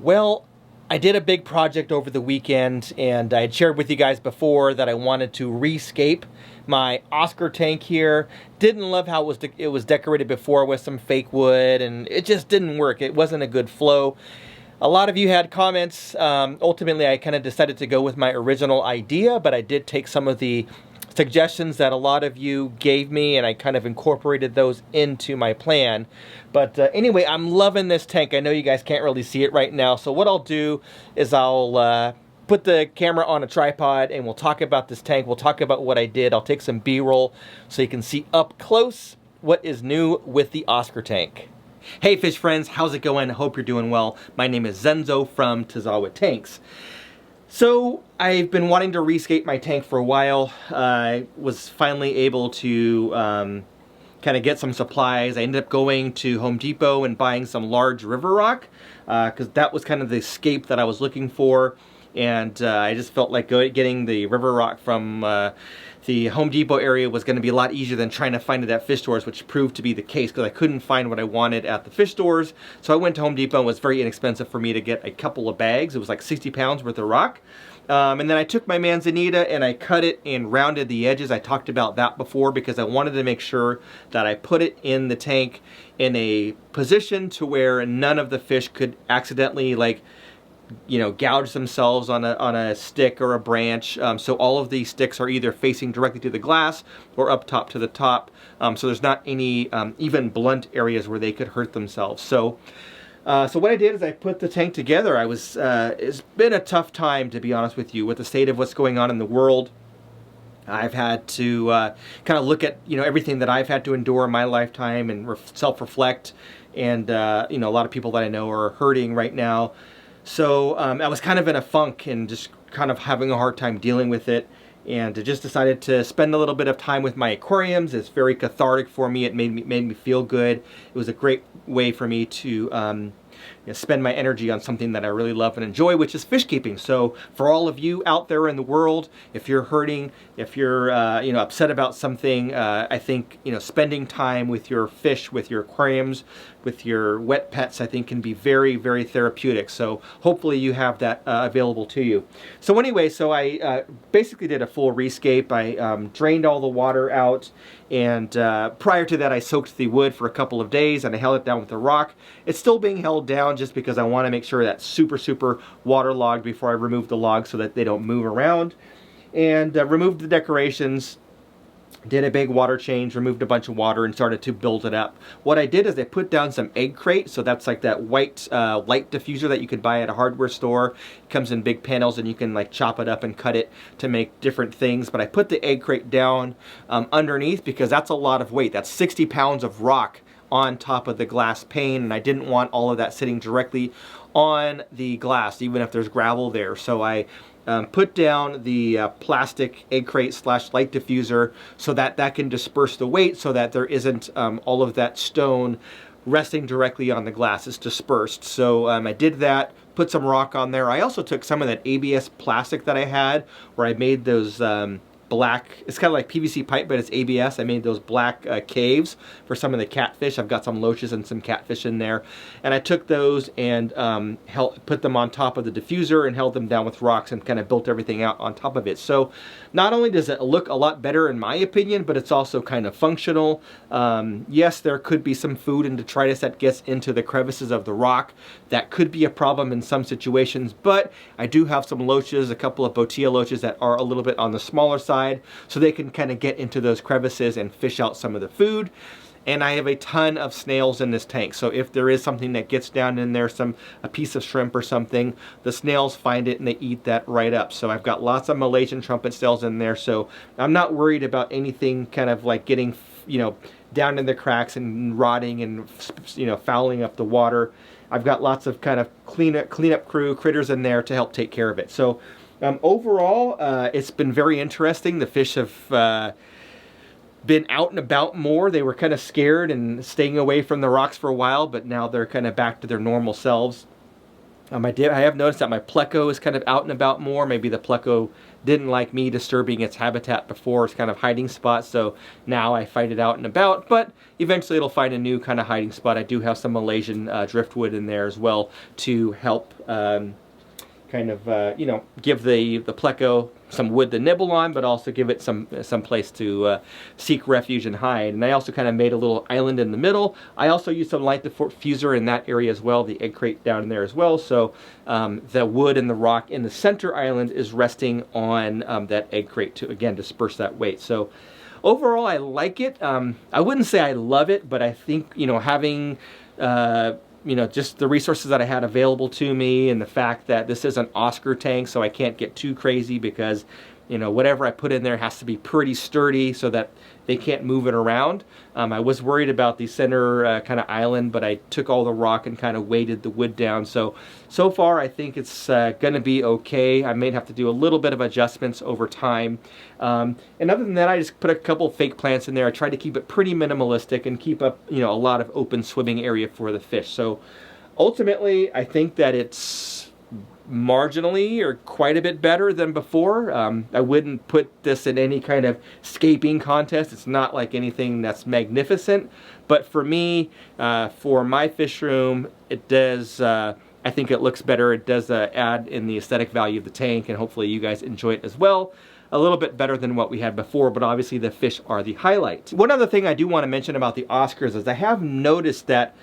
Well, I did a big project over the weekend, and I had shared with you guys before that I wanted to rescape my Oscar tank here. Didn't love how it was decorated before with some fake wood, and it just didn't work. It wasn't a good flow. A lot of you had comments. Ultimately, I kind of decided to go with my original idea, but I did take some of the suggestions that a lot of you gave me, and I kind of incorporated those into my plan. But anyway, I'm loving this tank. I know you guys can't really see it right now, so what I'll do is I'll put the camera on a tripod and we'll talk about this tank. We'll talk about what I did. I'll take some B-roll so you can see up close what is new with the Oscar tank. Hey fish friends, how's it going? I hope you're doing well. My name is Zenzo from Tazawa Tanks. So I've been wanting to rescape my tank for a while. I was finally able to kind of get some supplies. I ended up going to Home Depot and buying some large river rock because that was kind of the scape that I was looking for. And I just felt like getting the river rock from the Home Depot area was going to be a lot easier than trying to find it at fish stores, which proved to be the case because I couldn't find what I wanted at the fish stores. So I went to Home Depot, and it was very inexpensive for me to get a couple of bags. It was like 60 pounds worth of rock. And then I took my Manzanita and I cut it and rounded the edges. I talked about that before because I wanted to make sure that I put it in the tank in a position to where none of the fish could accidentally gouge themselves on a stick or a branch. So all of these sticks are either facing directly to the glass or up top to the top. So there's not any even blunt areas where they could hurt themselves. So what I did is I put the tank together. It's been a tough time, to be honest with you, with the state of what's going on in the world. I've had to kind of look at everything that I've had to endure in my lifetime and self-reflect. And a lot of people that I know are hurting right now. So I was kind of in a funk and just kind of having a hard time dealing with it, and I just decided to spend a little bit of time with my aquariums. It's very cathartic for me. It made me feel good. It was a great way for me to spend my energy on something that I really love and enjoy, which is fish keeping. So for all of you out there in the world, if you're hurting, if you're upset about something, I think spending time with your fish, with your aquariums, with your wet pets, I think can be very, very therapeutic. So hopefully you have that available to you. So anyway, I basically did a full rescape. I drained all the water out, and prior to that I soaked the wood for a couple of days and I held it down with a rock. It's still being held down just because I want to make sure that's super waterlogged before I remove the logs so that they don't move around. And removed the decorations, did a big water change, removed a bunch of water, and started to build it up. What I did is I put down some egg crate, so that's like that white light diffuser that you could buy at a hardware store. It comes in big panels and you can like chop it up and cut it to make different things. But I put the egg crate down underneath because that's a lot of weight. That's 60 pounds of rock on top of the glass pane, and I didn't want all of that sitting directly on the glass, even if there's gravel there. So I put down the plastic egg crate / light diffuser so that can disperse the weight so that there isn't all of that stone resting directly on the glass. It's dispersed. So I did that, put some rock on there. I also took some of that ABS plastic that I had where I made those black, it's kind of like PVC pipe, but it's ABS. I made those black caves for some of the catfish. I've got some loaches and some catfish in there. And I took those and put them on top of the diffuser and held them down with rocks and kind of built everything out on top of it. So not only does it look a lot better in my opinion, but it's also kind of functional. Yes, there could be some food and detritus that gets into the crevices of the rock. That could be a problem in some situations, but I do have some loaches, a couple of botilla loaches that are a little bit on the smaller side, so they can kind of get into those crevices and fish out some of the food. And I have a ton of snails in this tank, so if there is something that gets down in there, a piece of shrimp or something, the snails find it and they eat that right up. So I've got lots of Malaysian trumpet snails in there, so I'm not worried about anything kind of like getting down in the cracks and rotting and fouling up the water. I've got lots of kind of cleanup crew critters in there to help take care of it. So overall, it's been very interesting. The fish have been out and about more. They were kind of scared and staying away from the rocks for a while, but now they're kind of back to their normal selves. I have noticed that my pleco is kind of out and about more. Maybe the pleco didn't like me disturbing its habitat before, its kind of hiding spot, so now I find it out and about, but eventually it'll find a new kind of hiding spot. I do have some Malaysian driftwood in there as well to help kind of, you know, give the pleco some wood to nibble on, but also give it some place to seek refuge and hide. And I also kind of made a little island in the middle. I also used some light diffuser in that area as well, the egg crate down in there as well. So the wood and the rock in the center island is resting on that egg crate to, again, disperse that weight. So overall, I like it. I wouldn't say I love it, but I think, you know, having you know, just the resources that I had available to me, and the fact that this is an Oscar tank, so I can't get too crazy because, you know, whatever I put in there has to be pretty sturdy so that they can't move it around. I was worried about the center kind of island, but I took all the rock and kind of weighted the wood down. So far I think it's going to be okay. I may have to do a little bit of adjustments over time. And other than that, I just put a couple fake plants in there. I tried to keep it pretty minimalistic and keep up, you know, a lot of open swimming area for the fish. So ultimately, I think that it's marginally or quite a bit better than before. I wouldn't put this in any kind of scaping contest. It's not like anything that's magnificent, but for me, for my fish room, it does, I think it looks better. It does add in the aesthetic value of the tank, and hopefully you guys enjoy it as well. A little bit better than what we had before, but obviously the fish are the highlight. One other thing I do want to mention about the Oscars is I have noticed that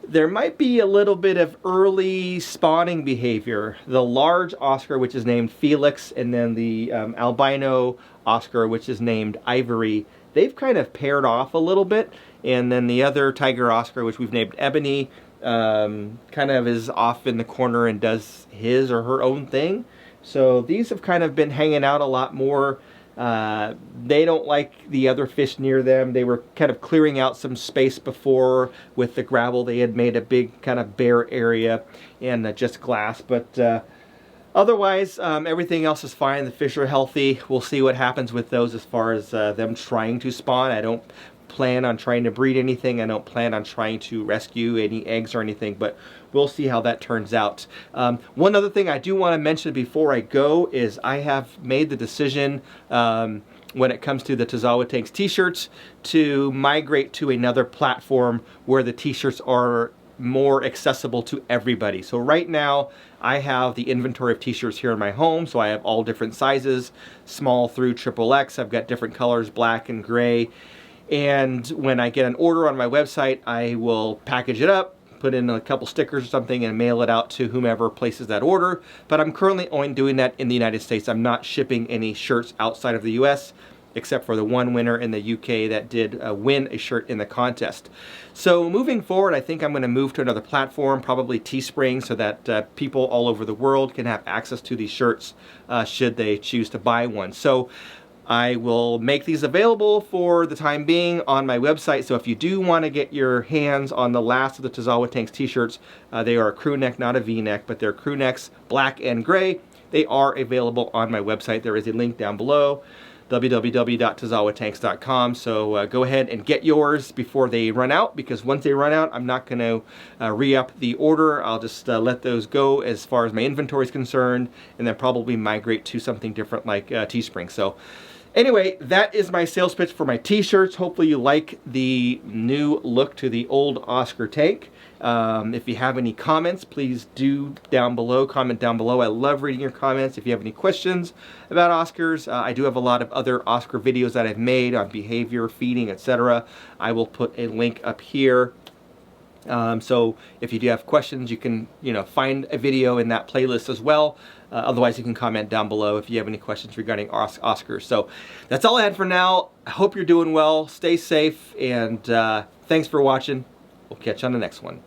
there might be a little bit of early spawning behavior. The large Oscar, which is named Felix, and then the albino Oscar, which is named Ivory, they've kind of paired off a little bit. And then the other tiger Oscar, which we've named Ebony, kind of is off in the corner and does his or her own thing. So these have kind of been hanging out a lot more. They don't like the other fish near them. They were kind of clearing out some space before with the gravel. They had made a big kind of bare area and just glass, but otherwise everything else is fine. The fish are healthy. We'll see what happens with those as far as them trying to spawn. I don't plan on trying to breed anything. I don't plan on trying to rescue any eggs or anything, but we'll see how that turns out. One other thing I do want to mention before I go is I have made the decision when it comes to the Tazawa Tanks t-shirts to migrate to another platform where the t-shirts are more accessible to everybody. So right now I have the inventory of t-shirts here in my home, so I have all different sizes, small through XXX. I've got different colors, black and gray. And when I get an order on my website, I will package it up, put in a couple stickers or something, and mail it out to whomever places that order. But I'm currently only doing that in the United States. I'm not shipping any shirts outside of the US, except for the one winner in the UK that did win a shirt in the contest. So moving forward, I think I'm going to move to another platform, probably Teespring, so that people all over the world can have access to these shirts should they choose to buy one. So I will make these available for the time being on my website, so if you do want to get your hands on the last of the Tazawa Tanks t-shirts, they are a crew neck, not a v-neck, but they're crew necks, black and gray. They are available on my website. There is a link down below, www.tazawatanks.com, so go ahead and get yours before they run out, because once they run out, I'm not going to re-up the order. I'll just let those go as far as my inventory is concerned, and then probably migrate to something different like Teespring. So anyway, that is my sales pitch for my t-shirts. Hopefully you like the new look to the old Oscar tank. If you have any comments, please do comment down below. I love reading your comments. If you have any questions about Oscars, I do have a lot of other Oscar videos that I've made on behavior, feeding, etc. I will put a link up here. So if you do have questions, you can, find a video in that playlist as well. Otherwise, you can comment down below if you have any questions regarding Oscars. So that's all I had for now. I hope you're doing well. Stay safe, and thanks for watching. We'll catch you on the next one.